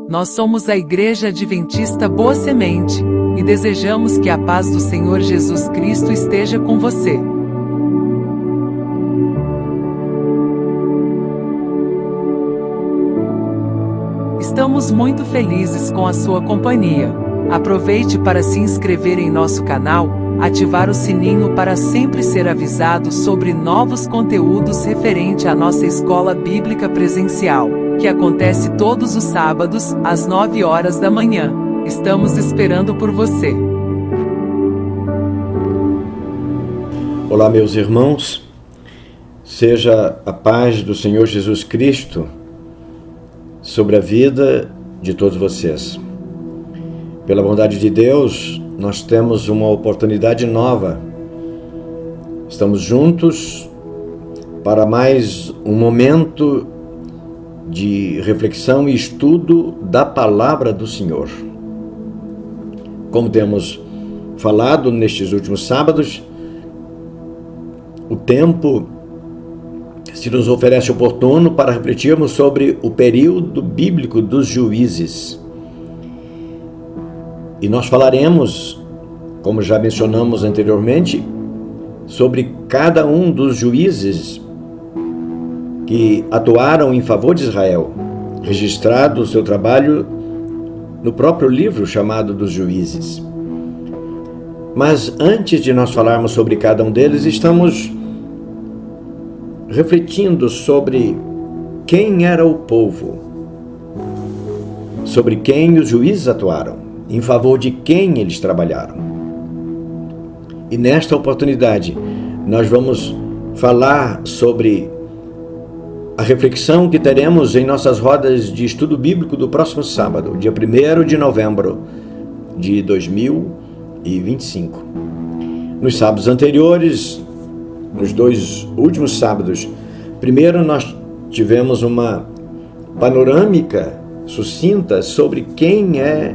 Nós somos a Igreja Adventista Boa Semente, e desejamos que a paz do Senhor Jesus Cristo esteja com você. Estamos muito felizes com a sua companhia. Aproveite para se inscrever em nosso canal, ativar o sininho para sempre ser avisado sobre novos conteúdos referente à nossa escola bíblica presencial, que acontece todos os sábados, às 9 horas da manhã. Estamos esperando por você. Olá, meus irmãos. Seja a paz do Senhor Jesus Cristo sobre a vida de todos vocês. Pela bondade de Deus, nós temos uma oportunidade nova. Estamos juntos para mais um momento de reflexão e estudo da palavra do Senhor. Como temos falado nestes últimos sábados, o tempo se nos oferece oportuno para refletirmos sobre o período bíblico dos juízes. E nós falaremos, como já mencionamos anteriormente, sobre cada um dos juízes que atuaram em favor de Israel, registrado o seu trabalho no próprio livro chamado dos Juízes. Mas antes de nós falarmos sobre cada um deles, estamos refletindo sobre quem era o povo, sobre quem os juízes atuaram, em favor de quem eles trabalharam. E nesta oportunidade, nós vamos falar sobre a reflexão que teremos em nossas rodas de estudo bíblico do próximo sábado, dia 1º de novembro de 2025. Nos sábados anteriores, nos 2 últimos sábados, primeiro nós tivemos uma panorâmica sucinta sobre quem é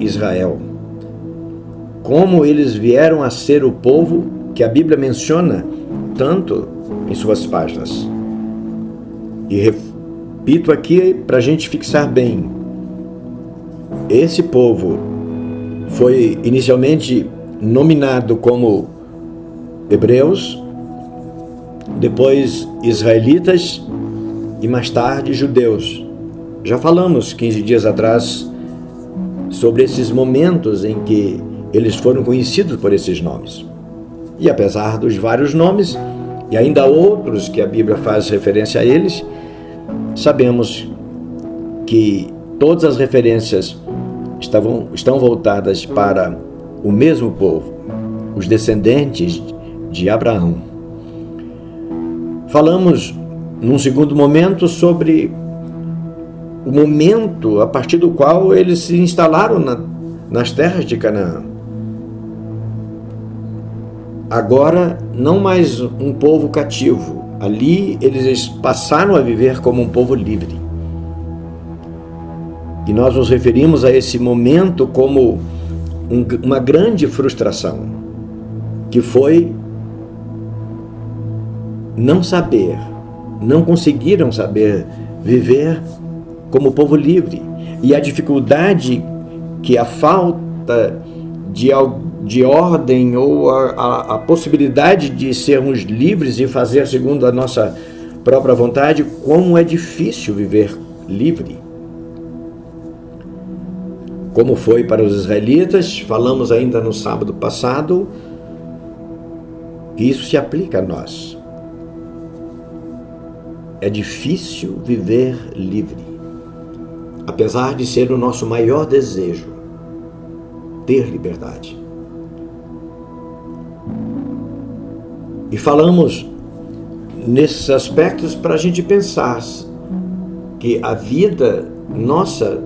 Israel, como eles vieram a ser o povo que a Bíblia menciona tanto em suas páginas. E repito aqui para a gente fixar bem: esse povo foi inicialmente nominado como hebreus, depois israelitas e mais tarde judeus. Já falamos 15 dias atrás sobre esses momentos em que eles foram conhecidos por esses nomes. E apesar dos vários nomes, e ainda outros que a Bíblia faz referência a eles, sabemos que todas as referências estão voltadas para o mesmo povo, os descendentes de Abraão. Falamos, num segundo momento, sobre o momento a partir do qual eles se instalaram nas terras de Canaã. Agora, não mais um povo cativo. Ali, eles passaram a viver como um povo livre. E nós nos referimos a esse momento como uma grande frustração, que foi não conseguiram saber viver como povo livre, e a dificuldade que a falta de ordem ou a possibilidade de sermos livres e fazer segundo a nossa própria vontade, como é difícil viver livre. Como foi para os israelitas, falamos ainda no sábado passado, que isso se aplica a nós. É difícil viver livre, apesar de ser o nosso maior desejo, ter liberdade. E falamos nesses aspectos para a gente pensar que a vida nossa,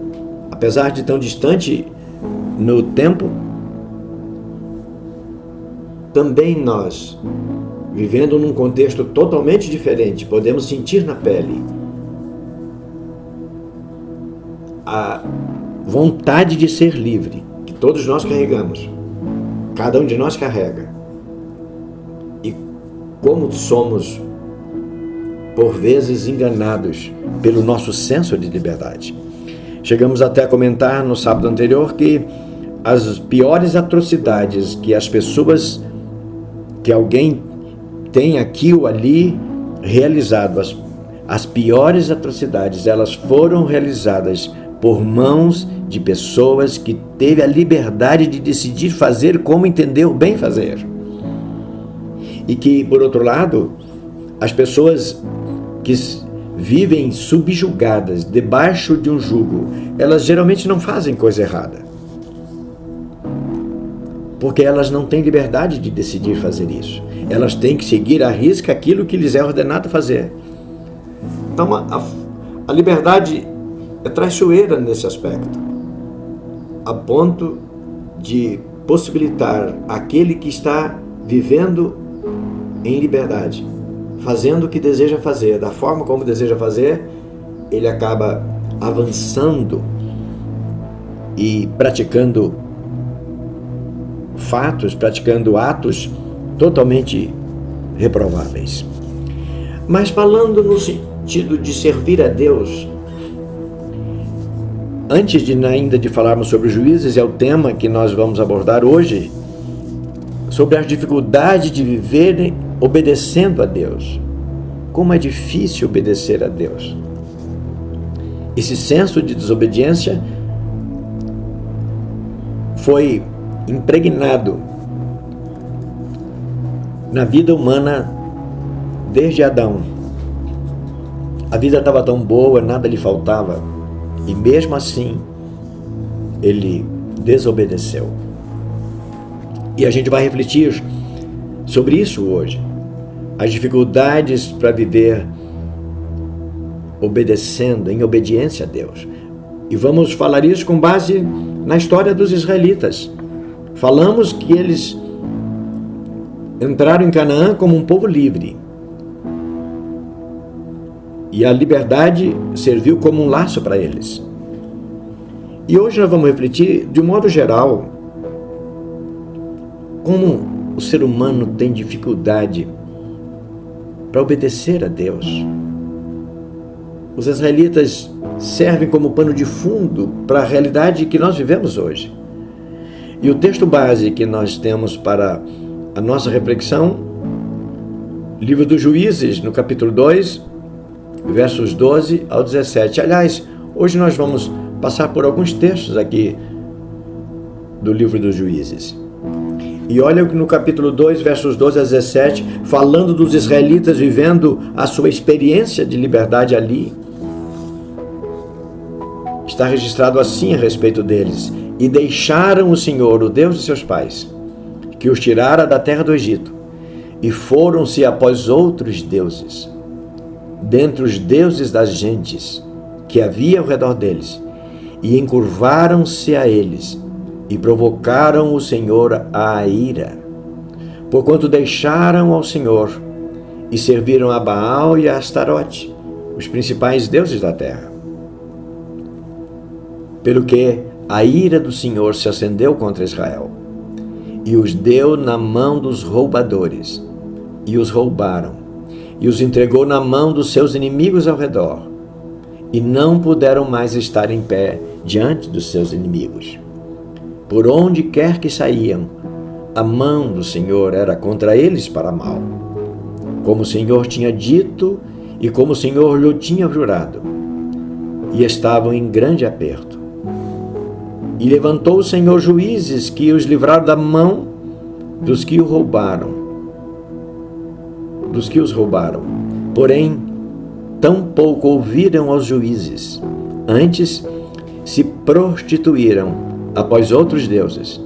apesar de tão distante no tempo, também nós, vivendo num contexto totalmente diferente, podemos sentir na pele a vontade de ser livre, que todos nós carregamos, cada um de nós carrega. E como somos, por vezes, enganados pelo nosso senso de liberdade. Chegamos até a comentar no sábado anterior que as piores atrocidades que as pessoas, que alguém tem aqui ou ali realizado, as piores atrocidades, elas foram realizadas por mãos de pessoas que teve a liberdade de decidir fazer como entendeu bem fazer. E que, por outro lado, as pessoas que vivem subjugadas, debaixo de um jugo, elas geralmente não fazem coisa errada. Porque elas não têm liberdade de decidir fazer isso. Elas têm que seguir à risca aquilo que lhes é ordenado fazer. Então, a liberdade é traiçoeira nesse aspecto, a ponto de possibilitar aquele que está vivendo em liberdade, fazendo o que deseja fazer, da forma como deseja fazer, ele acaba avançando e praticando atos totalmente reprováveis. Mas falando no sentido de servir a Deus, antes ainda de falarmos sobre os juízes, é o tema que nós vamos abordar hoje, sobre as dificuldades de viver obedecendo a Deus. Como é difícil obedecer a Deus. Esse senso de desobediência foi impregnado na vida humana desde Adão. A vida estava tão boa, nada lhe faltava, e mesmo assim ele desobedeceu. E a gente vai refletir sobre isso hoje, as dificuldades para viver obedecendo, em obediência a Deus. E vamos falar isso com base na história dos israelitas. Falamos que eles entraram em Canaã como um povo livre. E a liberdade serviu como um laço para eles. E hoje nós vamos refletir, de um modo geral, como o ser humano tem dificuldade para obedecer a Deus. Os israelitas servem como pano de fundo para a realidade que nós vivemos hoje. E o texto base que nós temos para a nossa reflexão, livro dos Juízes, no capítulo 2, versos 12 ao 17. Aliás, hoje nós vamos passar por alguns textos aqui do livro dos Juízes. E olha no capítulo 2, versos 12 a 17, falando dos israelitas vivendo a sua experiência de liberdade ali. Está registrado assim a respeito deles: e deixaram o Senhor, o Deus de seus pais, que os tirara da terra do Egito, e foram-se após outros deuses, dentre os deuses das gentes que havia ao redor deles, e encurvaram-se a eles, e provocaram o Senhor à ira, porquanto deixaram ao Senhor, e serviram a Baal e a Astarote, os principais deuses da terra. Pelo que a ira do Senhor se acendeu contra Israel, e os deu na mão dos roubadores, e os roubaram, e os entregou na mão dos seus inimigos ao redor, e não puderam mais estar em pé diante dos seus inimigos. Por onde quer que saíam, a mão do Senhor era contra eles para mal, como o Senhor tinha dito e como o Senhor lhe tinha jurado, e estavam em grande aperto. E levantou o Senhor juízes que os livraram da mão dos que os roubaram. Porém, tampouco ouviram aos juízes, antes se prostituíram após outros deuses,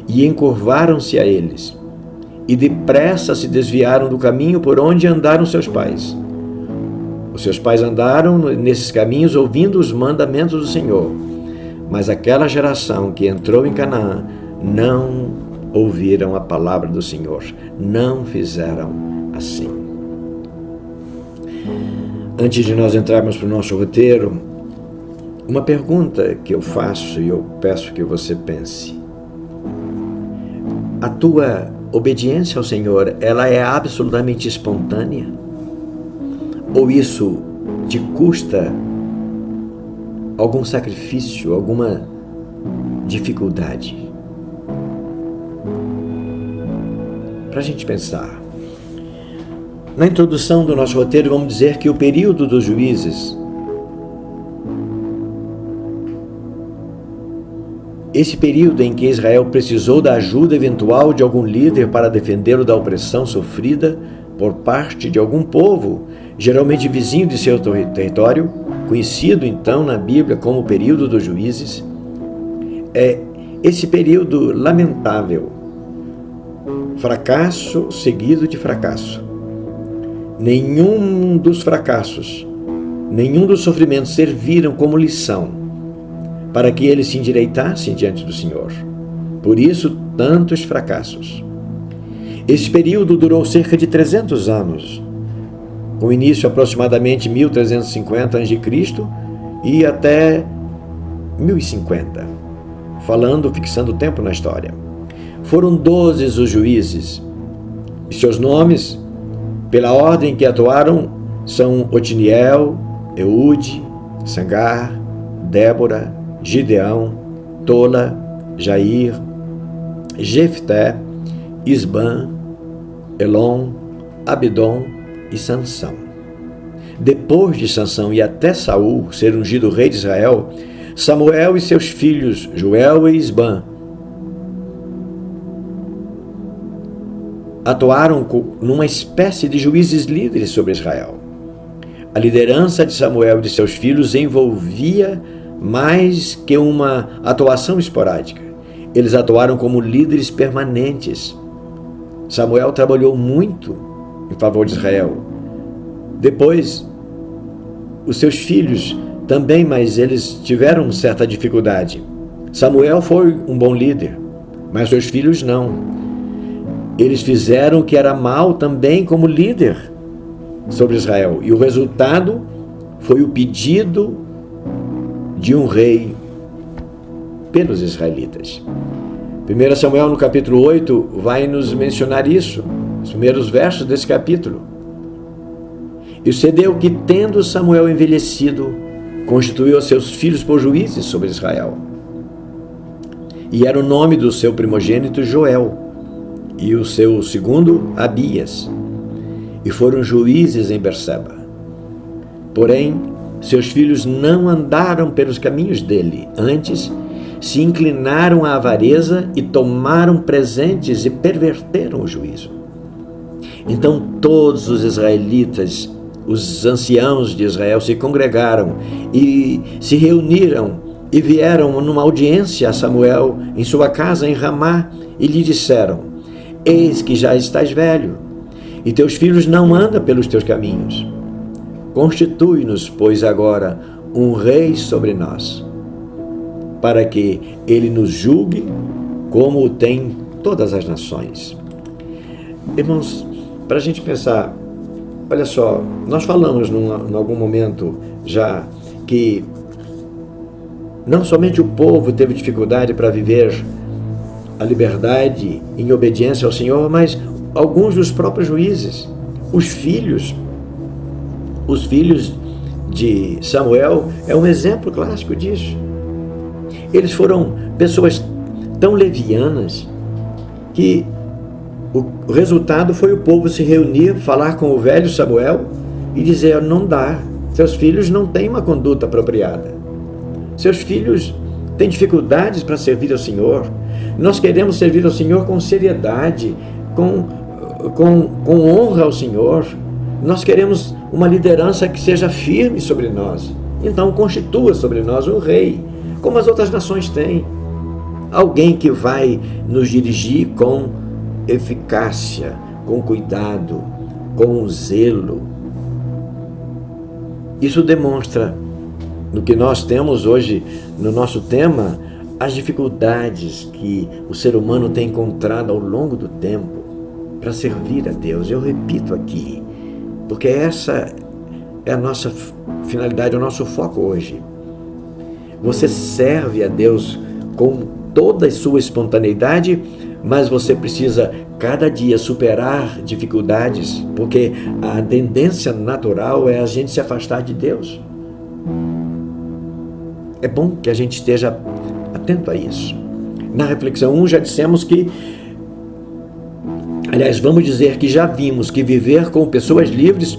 e encurvaram-se a eles, e depressa se desviaram do caminho por onde andaram seus pais. Os seus pais andaram nesses caminhos ouvindo os mandamentos do Senhor, mas aquela geração que entrou em Canaã não ouviram a palavra do Senhor, não fizeram assim. Antes de nós entrarmos para o nosso roteiro, uma pergunta que eu faço e eu peço que você pense: a tua obediência ao Senhor, ela é absolutamente espontânea? Ou isso te custa algum sacrifício, alguma dificuldade. Para a gente pensar. Na introdução do nosso roteiro, vamos dizer que o período dos juízes, esse período em que Israel precisou da ajuda eventual de algum líder para defendê-lo da opressão sofrida por parte de algum povo, geralmente vizinho de seu território, conhecido então na Bíblia como o período dos juízes, é esse período lamentável, fracasso seguido de fracasso. Nenhum dos fracassos, nenhum dos sofrimentos serviram como lição para que eles se endireitassem diante do Senhor. Por isso, tantos fracassos. Esse período durou cerca de 300 anos, com início aproximadamente 1350 a.C. e até 1050, fixando o tempo na história. Foram 12 os juízes, e seus nomes, pela ordem que atuaram, são Otiniel, Eude, Sangar, Débora, Gideão, Tola, Jair, Jefté, Isbã, Elon, Abidom e Sansão. Depois de Sansão e até Saul ser ungido rei de Israel, Samuel e seus filhos Joel e Isbã atuaram numa espécie de juízes líderes sobre Israel. A liderança de Samuel e de seus filhos envolvia mais que uma atuação esporádica. Eles atuaram como líderes permanentes. Samuel trabalhou muito em favor de Israel. Depois, os seus filhos também, mas eles tiveram certa dificuldade. Samuel foi um bom líder, mas seus filhos não. Eles fizeram o que era mal também como líder sobre Israel. E o resultado foi o pedido de um rei pelos israelitas. 1 Samuel, no capítulo 8, vai nos mencionar isso, os primeiros versos desse capítulo. E sucedeu que, tendo Samuel envelhecido, constituiu a seus filhos por juízes sobre Israel. E era o nome do seu primogênito Joel, e o seu segundo Abias, e foram juízes em Berseba. Porém, seus filhos não andaram pelos caminhos dele, antes se inclinaram à avareza e tomaram presentes e perverteram o juízo. Então todos os israelitas, os anciãos de Israel, se congregaram e se reuniram e vieram numa audiência a Samuel em sua casa em Ramá e lhe disseram: eis que já estás velho, e teus filhos não andam pelos teus caminhos. Constitui-nos, pois, agora um rei sobre nós, para que ele nos julgue como o tem todas as nações. Irmãos, para a gente pensar, olha só, nós falamos em algum momento já que não somente o povo teve dificuldade para viver a liberdade em obediência ao Senhor, mas alguns dos próprios juízes, os filhos de Samuel é um exemplo clássico disso. Eles foram pessoas tão levianas que o resultado foi o povo se reunir, falar com o velho Samuel e dizer: não dá, seus filhos não têm uma conduta apropriada, seus filhos têm dificuldades para servir ao Senhor. Nós queremos servir ao Senhor com seriedade, com honra ao Senhor. Nós queremos uma liderança que seja firme sobre nós. Então constitua sobre nós um rei, como as outras nações têm. Alguém que vai nos dirigir com eficácia, com cuidado, com zelo. Isso demonstra no que nós temos hoje no nosso tema, as dificuldades que o ser humano tem encontrado ao longo do tempo para servir a Deus. Eu repito aqui, porque essa é a nossa finalidade, o nosso foco hoje. Você serve a Deus com toda a sua espontaneidade, mas você precisa cada dia superar dificuldades, porque a tendência natural é a gente se afastar de Deus. É bom que a gente esteja atento a isso. Na reflexão 1 já dissemos que, aliás, vamos dizer que já vimos que viver com pessoas livres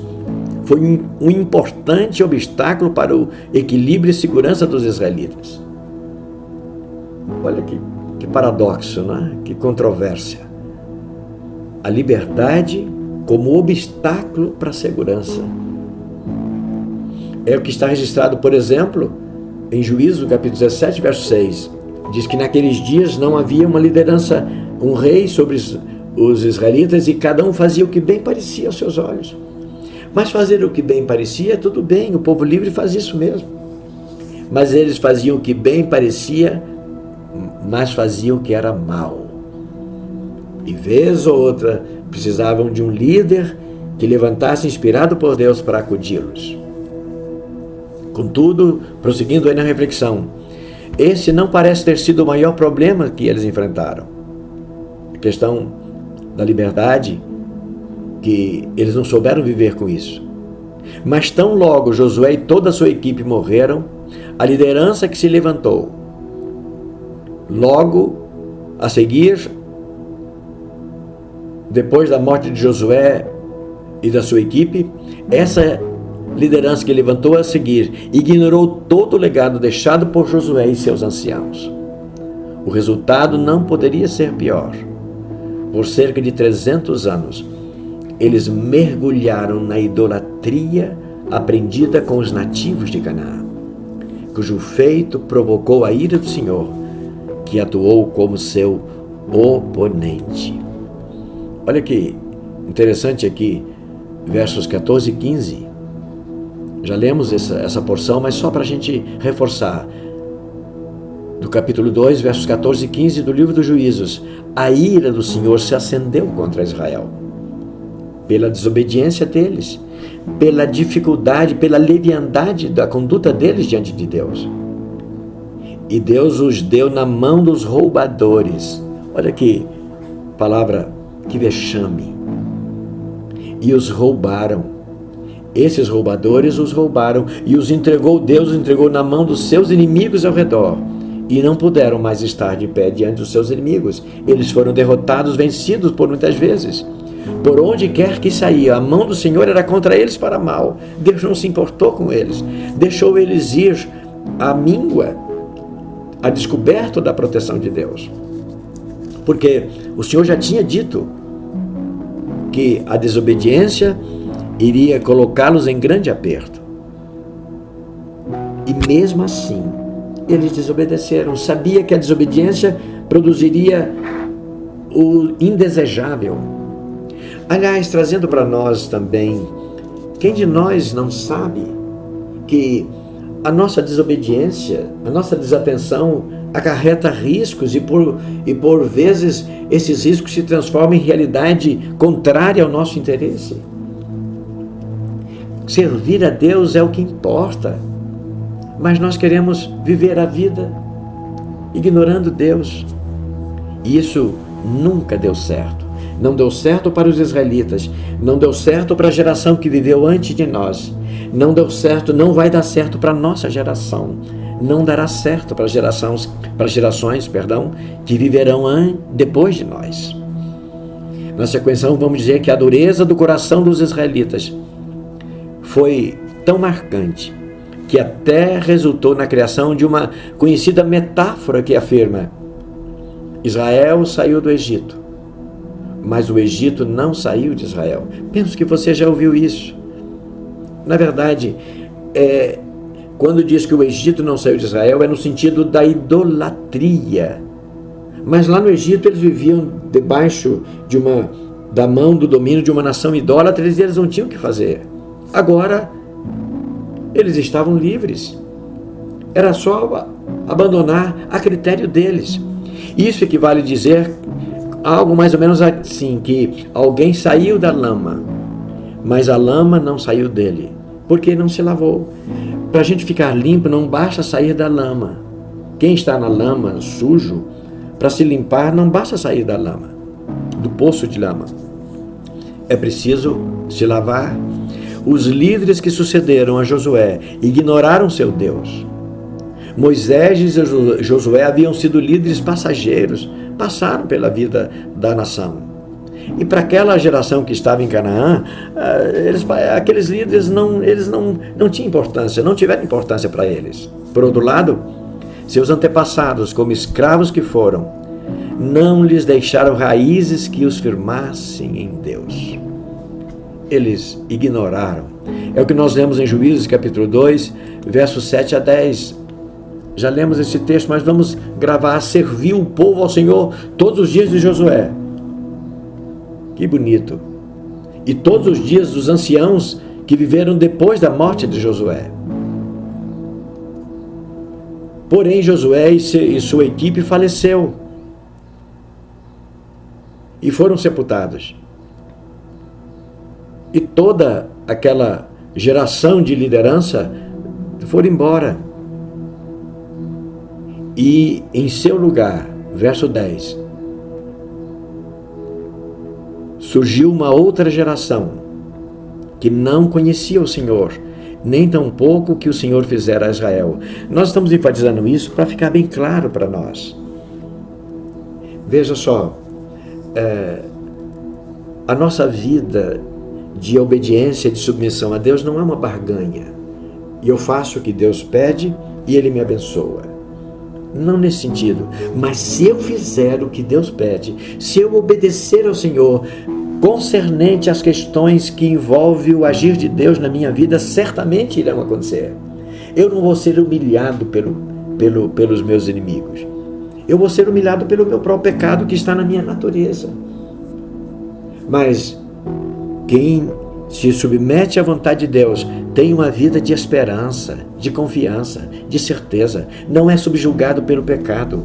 foi um importante obstáculo para o equilíbrio e segurança dos israelitas. Olha que paradoxo, né? Que controvérsia. A liberdade como obstáculo para a segurança. É o que está registrado, por exemplo, em Juízes, capítulo 17, verso 6. Diz que naqueles dias não havia uma liderança, um rei sobre os israelitas, e cada um fazia o que bem parecia aos seus olhos. Mas fazer o que bem parecia, tudo bem, o povo livre faz isso mesmo. Mas eles faziam o que bem parecia, mas faziam o que era mal. E vez ou outra precisavam de um líder que levantasse inspirado por Deus para acudi-los. Contudo, prosseguindo aí na reflexão, esse não parece ter sido o maior problema que eles enfrentaram. A questão da liberdade, que eles não souberam viver com isso. Mas tão logo Josué e toda a sua equipe morreram, a liderança que se levantou, logo a seguir, depois da morte de Josué e da sua equipe, essa liderança que levantou a seguir ignorou todo o legado deixado por Josué e seus anciãos. O resultado não poderia ser pior. Por cerca de 300 anos, eles mergulharam na idolatria aprendida com os nativos de Canaã, cujo feito provocou a ira do Senhor, que atuou como seu oponente. Olha que interessante aqui, versos 14 e 15. Já lemos essa porção, mas só para a gente reforçar. Do capítulo 2, versos 14 e 15 do livro dos Juízos. A ira do Senhor se acendeu contra Israel, pela desobediência deles, pela dificuldade, pela leviandade da conduta deles diante de Deus. E Deus os deu na mão dos roubadores. Olha que palavra, que vexame. E os roubaram. Esses roubadores os roubaram e os entregou, Deus os entregou na mão dos seus inimigos ao redor. E não puderam mais estar de pé diante dos seus inimigos. Eles foram derrotados, vencidos por muitas vezes. Por onde quer que saía, a mão do Senhor era contra eles para mal. Deus não se importou com eles. Deixou eles ir à míngua, a descoberto da proteção de Deus. Porque o Senhor já tinha dito que a desobediência iria colocá-los em grande aperto. E mesmo assim, eles desobedeceram. Sabia que a desobediência produziria o indesejável. Aliás, trazendo para nós também, quem de nós não sabe que a nossa desobediência, a nossa desatenção acarreta riscos e por vezes esses riscos se transformam em realidade contrária ao nosso interesse? Servir a Deus é o que importa, mas nós queremos viver a vida ignorando Deus. E isso nunca deu certo. Não deu certo para os israelitas, não deu certo para a geração que viveu antes de nós, não deu certo, não vai dar certo para a nossa geração, não dará certo para gerações, que viverão depois de nós. Na sequência, vamos dizer que a dureza do coração dos israelitas foi tão marcante que até resultou na criação de uma conhecida metáfora que afirma: Israel saiu do Egito, mas o Egito não saiu de Israel. Penso que você já ouviu isso. Na verdade, quando diz que o Egito não saiu de Israel, é no sentido da idolatria. Mas lá no Egito eles viviam debaixo da mão do domínio de uma nação idólatra, e eles não tinham o que fazer. Agora, eles estavam livres. Era só abandonar a critério deles. Isso equivale a dizer algo mais ou menos assim, que alguém saiu da lama, mas a lama não saiu dele, porque não se lavou. Para a gente ficar limpo, não basta sair da lama. Quem está na lama, sujo, para se limpar, não basta sair da lama, do poço de lama. É preciso se lavar. Os líderes que sucederam a Josué ignoraram seu Deus. Moisés e Josué haviam sido líderes passageiros, passaram pela vida da nação. E para aquela geração que estava em Canaã, aqueles líderes não tinham importância, não tiveram importância para eles. Por outro lado, seus antepassados, como escravos que foram, não lhes deixaram raízes que os firmassem em Deus. Eles ignoraram. É o que nós lemos em Juízes capítulo 2, versos 7 a 10. Já lemos esse texto, mas vamos gravar: serviu o povo ao Senhor todos os dias de Josué. Que bonito. E todos os dias dos anciãos que viveram depois da morte de Josué. Porém, Josué e sua equipe faleceu e foram sepultados. E toda aquela geração de liderança foram embora. E em seu lugar, verso 10, surgiu uma outra geração que não conhecia o Senhor, nem tampouco o que o Senhor fizera a Israel. Nós estamos enfatizando isso para ficar bem claro para nós. Veja só, a nossa vida de obediência, de submissão a Deus não é uma barganha. E eu faço o que Deus pede e Ele me abençoa. Não nesse sentido. Mas se eu fizer o que Deus pede, se eu obedecer ao Senhor, concernente às questões que envolvem o agir de Deus na minha vida, certamente irão acontecer. Eu não vou ser humilhado pelos meus inimigos. Eu vou ser humilhado pelo meu próprio pecado que está na minha natureza. Mas quem se submete à vontade de Deus tem uma vida de esperança, de confiança, de certeza. Não é subjugado pelo pecado.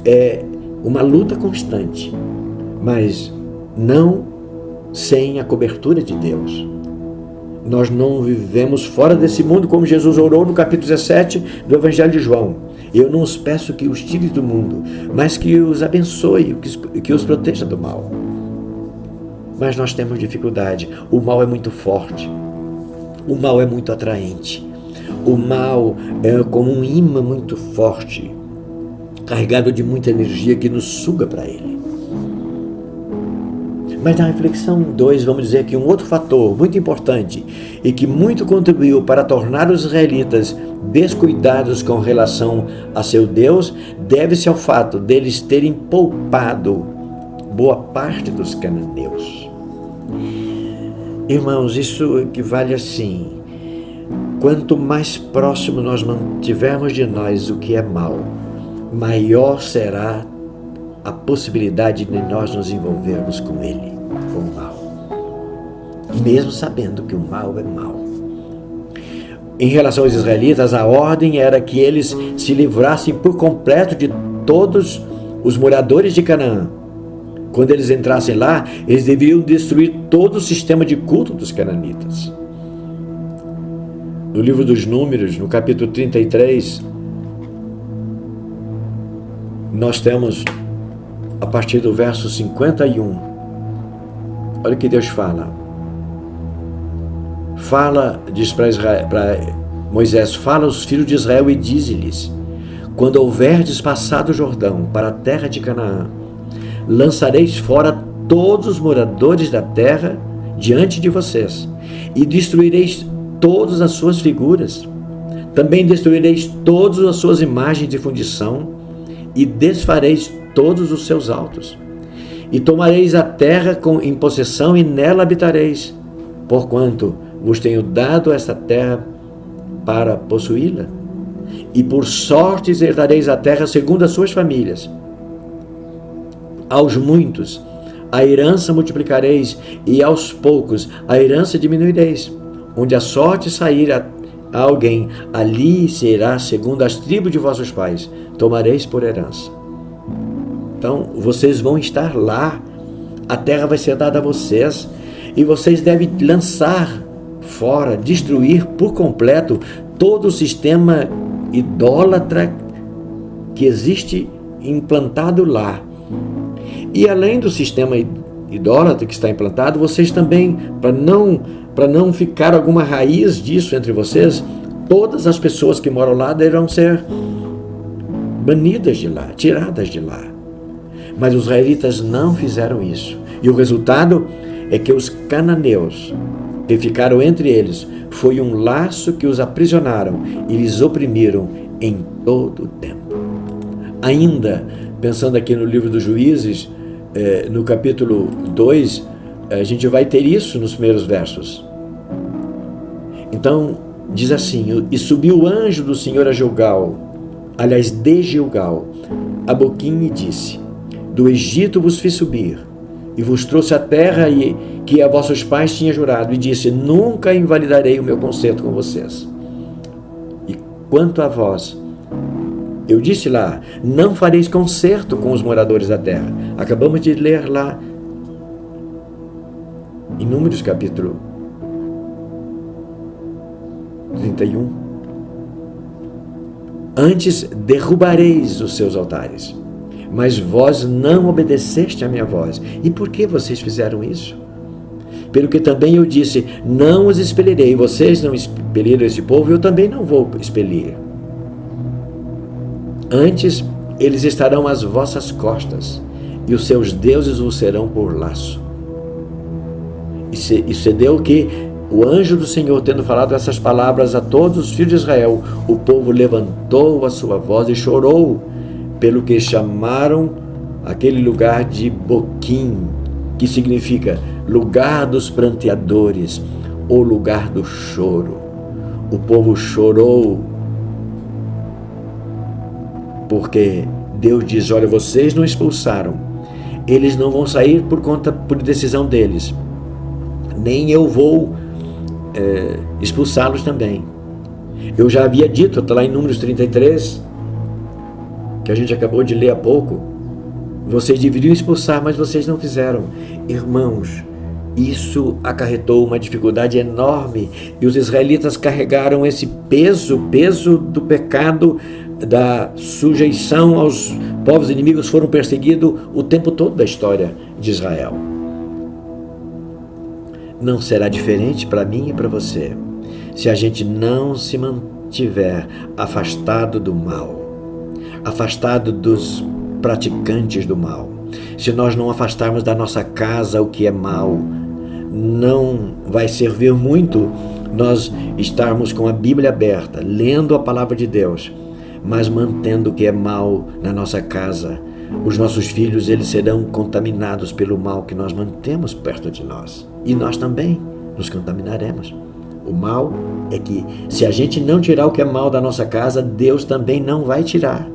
É uma luta constante, mas não sem a cobertura de Deus. Nós não vivemos fora desse mundo, como Jesus orou no capítulo 17 do Evangelho de João. Eu não os peço que os tire do mundo, mas que os abençoe, que os proteja do mal. Mas nós temos dificuldade. O mal é muito forte. O mal é muito atraente. O mal é como um imã muito forte, carregado de muita energia que nos suga para ele. Mas na reflexão 2, vamos dizer que um outro fator muito importante e que muito contribuiu para tornar os israelitas descuidados com relação a seu Deus, deve-se ao fato deles terem poupado boa parte dos cananeus. Irmãos, isso equivale assim: quanto mais próximo nós mantivermos de nós o que é mal, maior será a possibilidade de nós nos envolvermos com ele, com o mal, mesmo sabendo que o mal é mal. Em relação aos israelitas, a ordem era que eles se livrassem por completo de todos os moradores de Canaã. Quando eles entrassem lá, eles deveriam destruir todo o sistema de culto dos cananitas. No livro dos Números, no capítulo 33, nós temos, a partir do verso 51, olha o que Deus fala. Diz para Moisés: fala aos filhos de Israel e dize-lhes: quando houverdes passado o Jordão para a terra de Canaã, lançareis fora todos os moradores da terra diante de vocês, e destruireis todas as suas figuras. Também destruireis todas as suas imagens de fundição, e desfareis todos os seus altos. E tomareis a terra em possessão, e nela habitareis, porquanto vos tenho dado esta terra para possuí-la. E por sortes herdareis a terra segundo as suas famílias. Aos muitos a herança multiplicareis, e aos poucos a herança diminuireis. Onde a sorte sair a alguém, ali será segundo as tribos de vossos pais, tomareis por herança. Então, vocês vão estar lá, a terra vai ser dada a vocês, e vocês devem lançar fora, destruir por completo todo o sistema idólatra que existe implantado lá. E além do sistema idólatra que está implantado, vocês também, para não ficar alguma raiz disso entre vocês, todas as pessoas que moram lá deverão ser banidas de lá, tiradas de lá. Mas os israelitas não fizeram isso. E o resultado é que os cananeus que ficaram entre eles foi um laço que os aprisionaram e lhes oprimiram em todo o tempo. Ainda, pensando aqui no livro dos Juízes, no capítulo 2, a gente vai ter isso nos primeiros versos. Então, diz assim: e subiu o anjo do Senhor a Gilgal, aliás, de Gilgal, a Boquim, e disse: do Egito vos fiz subir, e vos trouxe a terra que a vossos pais tinha jurado, e disse: nunca invalidarei o meu concerto com vocês. E quanto a vós, eu disse lá: não fareis concerto com os moradores da terra. Acabamos de ler lá em Números capítulo 31. Antes derrubareis os seus altares, mas vós não obedeceste à minha voz. E por que vocês fizeram isso? Pelo que também eu disse: não os expelirei. Vocês não expeliram esse povo, eu também não vou expelir. Antes, eles estarão às vossas costas, e os seus deuses vos serão por laço. E sucedeu que o anjo do Senhor, tendo falado essas palavras a todos os filhos de Israel, o povo levantou a sua voz e chorou, pelo que chamaram aquele lugar de Boquim, que significa lugar dos pranteadores, ou lugar do choro. O povo chorou, porque Deus diz: olha, vocês não expulsaram, eles não vão sair por decisão deles, nem eu vou expulsá-los também. Eu já havia dito, está lá em Números 33, que a gente acabou de ler há pouco, vocês deveriam expulsar, mas vocês não fizeram. Irmãos, isso acarretou uma dificuldade enorme, e os israelitas carregaram esse peso do pecado, da sujeição aos povos inimigos, foram perseguidos o tempo todo da história de Israel. Não será diferente para mim e para você, se a gente não se mantiver afastado do mal, afastado dos praticantes do mal. Se nós não afastarmos da nossa casa o que é mal, não vai servir muito nós estarmos com a Bíblia aberta, lendo a palavra de Deus, mas mantendo o que é mal na nossa casa. Os nossos filhos, eles serão contaminados pelo mal que nós mantemos perto de nós. E nós também nos contaminaremos. O mal é que, se a gente não tirar o que é mal da nossa casa, Deus também não vai tirar.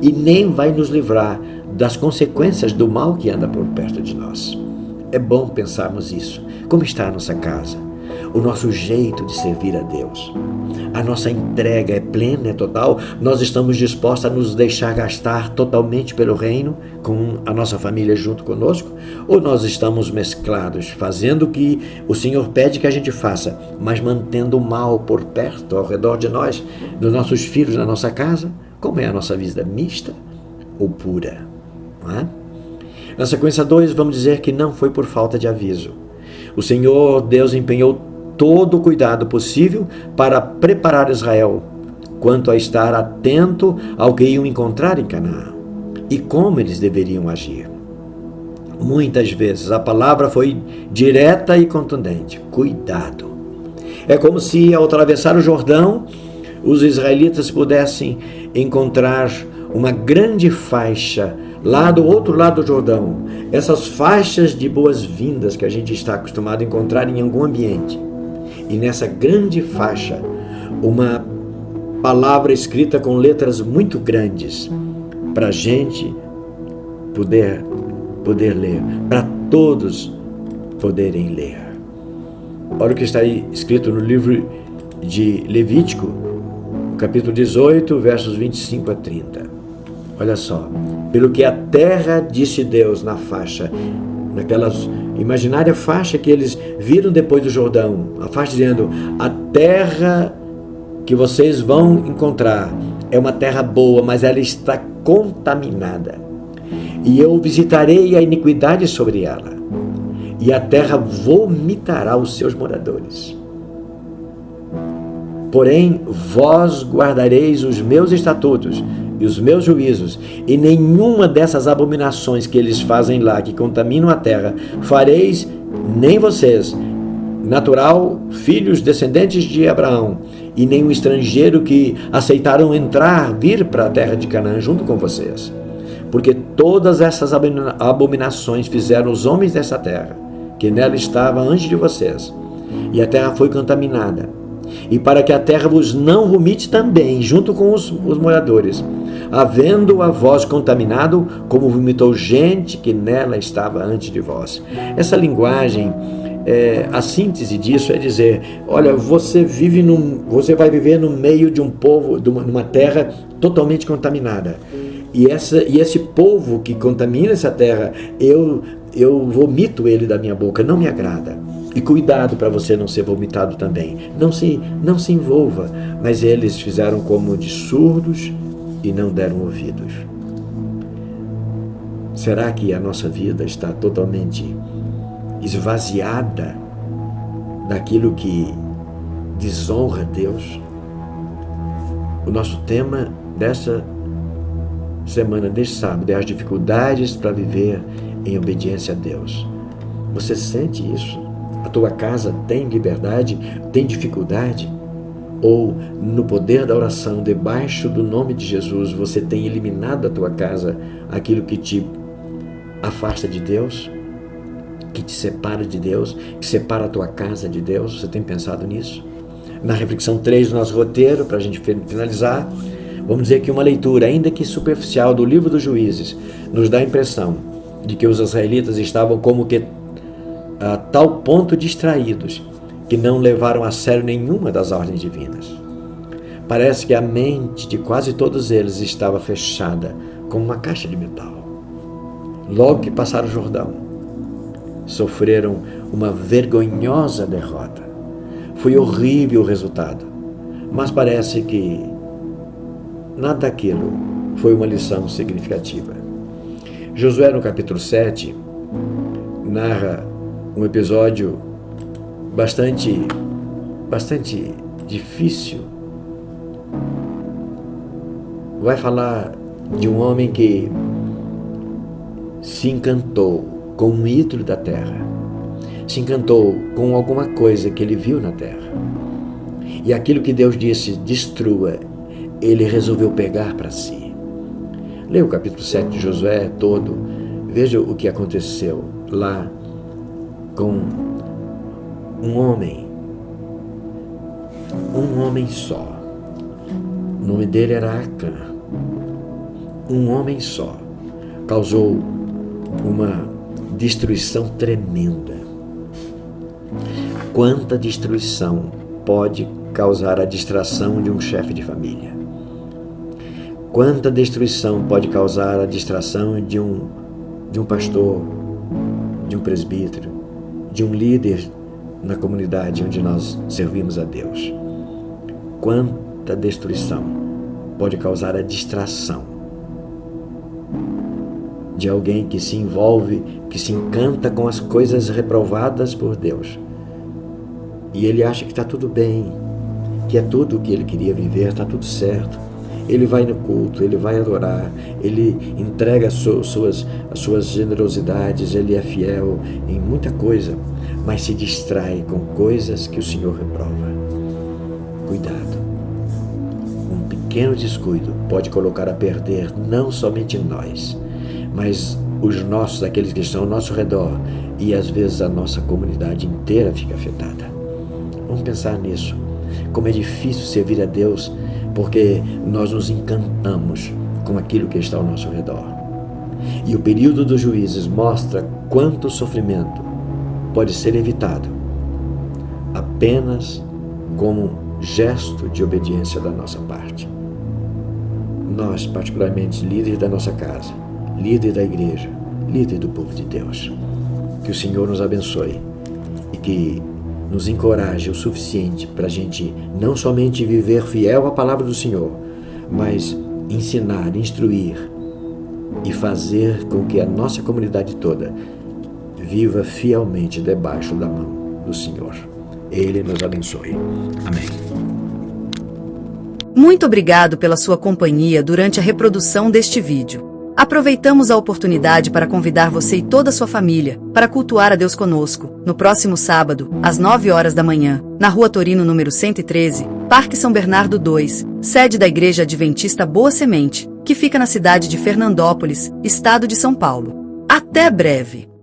E nem vai nos livrar das consequências do mal que anda por perto de nós. É bom pensarmos isso. Como está a nossa casa? O nosso jeito de servir a Deus? A nossa entrega é plena, é total? Nós estamos dispostos a nos deixar gastar totalmente pelo reino, com a nossa família junto conosco? Ou nós estamos mesclados, fazendo o que o Senhor pede que a gente faça, mas mantendo o mal por perto, ao redor de nós, dos nossos filhos, na nossa casa? Como é a nossa vida, mista ou pura? Não é? Na sequência 2, vamos dizer que não foi por falta de aviso. O Senhor Deus empenhou todo o cuidado possível para preparar Israel quanto a estar atento ao que iam encontrar em Canaã e como eles deveriam agir. Muitas vezes a palavra foi direta e contundente: cuidado. É como se, ao atravessar o Jordão, os israelitas pudessem encontrar uma grande faixa lá do outro lado do Jordão. Essas faixas de boas-vindas que a gente está acostumado a encontrar em algum ambiente. E nessa grande faixa, uma palavra escrita com letras muito grandes, para a gente poder ler, para todos poderem ler. Olha o que está aí escrito no livro de Levítico, capítulo 18, versos 25 a 30. Olha só: pelo que a terra, disse Deus na faixa, naquela imaginária faixa que eles viram depois do Jordão, a faixa dizendo: a terra que vocês vão encontrar é uma terra boa, mas ela está contaminada, e eu visitarei a iniquidade sobre ela, e a terra vomitará os seus moradores. Porém, vós guardareis os meus estatutos e os meus juízos, e nenhuma dessas abominações que eles fazem lá, que contaminam a terra, fareis nem vocês, natural, filhos, descendentes de Abraão, e nem um estrangeiro que aceitaram vir para a terra de Canaã junto com vocês. Porque todas essas abominações fizeram os homens dessa terra, que nela estava antes de vocês, e a terra foi contaminada. E para que a terra vos não vomite também, junto com os moradores, havendo a vós contaminado, como vomitou gente que nela estava antes de vós. Essa linguagem, a síntese disso é dizer, olha, você vai viver no meio de um povo, numa terra totalmente contaminada. E esse povo que contamina essa terra, eu vomito ele da minha boca, não me agrada. E cuidado para você não ser vomitado também. Não se envolva. Mas eles fizeram como de surdos e não deram ouvidos. Será que a nossa vida está totalmente esvaziada daquilo que desonra a Deus? O nosso tema dessa semana, deste sábado, é as dificuldades para viver em obediência a Deus. Você sente isso? A tua casa tem liberdade? Tem dificuldade? Ou no poder da oração, debaixo do nome de Jesus, você tem eliminado da tua casa aquilo que te afasta de Deus, que te separa de Deus, que separa a tua casa de Deus? Você tem pensado nisso? Na reflexão 3 do nosso roteiro, para a gente finalizar, vamos dizer que uma leitura, ainda que superficial, do livro dos Juízes, nos dá a impressão de que os israelitas estavam como que a tal ponto distraídos que não levaram a sério nenhuma das ordens divinas. Parece que a mente de quase todos eles estava fechada como uma caixa de metal. Logo que passaram o Jordão, sofreram uma vergonhosa derrota. Foi horrível o resultado, mas parece que nada daquilo foi uma lição significativa. Josué, no capítulo 7, narra um episódio bastante difícil. Vai falar de um homem que se encantou com um ídolo da terra, se encantou com alguma coisa que ele viu na terra, e aquilo que Deus disse, destrua, ele resolveu pegar para si. Leia o capítulo 7 de Josué todo, veja o que aconteceu lá com um homem só. O nome dele era Acã. Um homem só causou uma destruição tremenda. Quanta destruição pode causar a distração de um chefe de família? Quanta destruição pode causar a distração de um pastor, de um presbítero, de um líder na comunidade onde nós servimos a Deus? Quanta destruição pode causar a distração de alguém que se envolve, que se encanta com as coisas reprovadas por Deus, e ele acha que está tudo bem, que é tudo o que ele queria viver, está tudo certo. Ele vai no culto, ele vai adorar, ele entrega as suas generosidades, ele é fiel em muita coisa, mas se distrai com coisas que o Senhor reprova. Cuidado. Um pequeno descuido pode colocar a perder não somente nós, mas os nossos, aqueles que estão ao nosso redor, e às vezes a nossa comunidade inteira fica afetada. Vamos pensar nisso. Como é difícil servir a Deus, porque nós nos encantamos com aquilo que está ao nosso redor. E o período dos Juízes mostra quanto sofrimento pode ser evitado apenas como gesto de obediência da nossa parte. Nós, particularmente, líderes da nossa casa, líder da igreja, líder do povo de Deus, que o Senhor nos abençoe e que nos encoraje o suficiente para a gente não somente viver fiel à palavra do Senhor, mas ensinar, instruir e fazer com que a nossa comunidade toda viva fielmente debaixo da mão do Senhor. Ele nos abençoe. Amém. Muito obrigado pela sua companhia durante a reprodução deste vídeo. Aproveitamos a oportunidade para convidar você e toda a sua família para cultuar a Deus conosco, no próximo sábado, às 9 horas da manhã, na Rua Torino número 113, Parque São Bernardo 2, sede da Igreja Adventista Boa Semente, que fica na cidade de Fernandópolis, estado de São Paulo. Até breve!